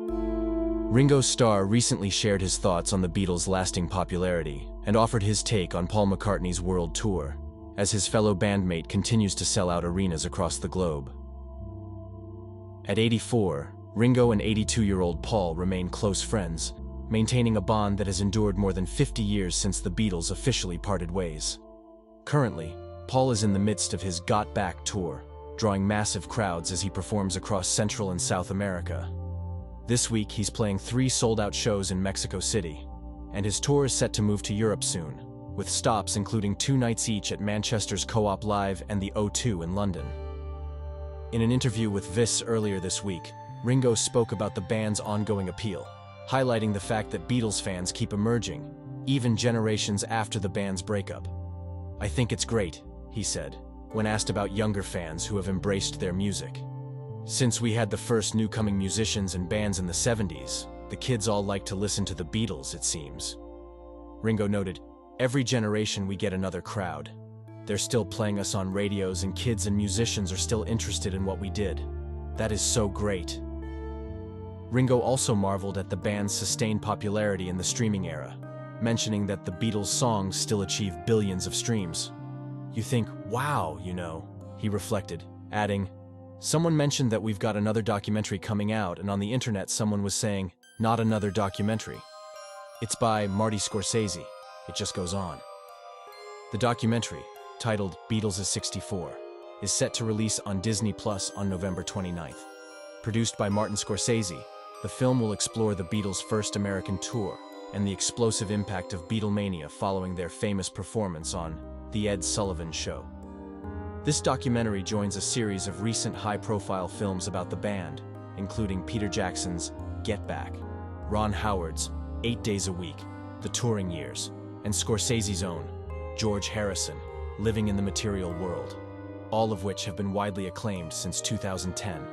Ringo Starr recently shared his thoughts on the Beatles' lasting popularity and offered his take on Paul McCartney's world tour, as his fellow bandmate continues to sell out arenas across the globe. At 84, Ringo and 82-year-old Paul remain close friends, maintaining a bond that has endured more than 50 years since the Beatles officially parted ways. Currently, Paul is in the midst of his Got Back tour, drawing massive crowds as he performs across Central and South America. This week, he's playing 3 sold-out shows in Mexico City, and his tour is set to move to Europe soon, with stops including 2 nights each at Manchester's Co-op Live and the O2 in London. In an interview with Vice earlier this week, Ringo spoke about the band's ongoing appeal, highlighting the fact that Beatles fans keep emerging, even generations after the band's breakup. "I think it's great," he said, when asked about younger fans who have embraced their music. "Since we had the first new-coming musicians and bands in the 70s, the kids all like to listen to the Beatles, it seems." Ringo noted, "Every generation we get another crowd. They're still playing us on radios and kids and musicians are still interested in what we did. That is so great." Ringo also marveled at the band's sustained popularity in the streaming era, mentioning that the Beatles' songs still achieve billions of streams. "You think, wow, he reflected, adding, "Someone mentioned that we've got another documentary coming out, and on the internet someone was saying, not another documentary. It's by Marty Scorsese. It just goes on." The documentary, titled Beatles is 64, is set to release on Disney Plus on November 29th. Produced by Martin Scorsese, the film will explore the Beatles' first American tour and the explosive impact of Beatlemania following their famous performance on The Ed Sullivan Show. This documentary joins a series of recent high-profile films about the band, including Peter Jackson's Get Back, Ron Howard's 8 Days a Week, The Touring Years, and Scorsese's own, George Harrison, Living in the Material World, all of which have been widely acclaimed since 2010.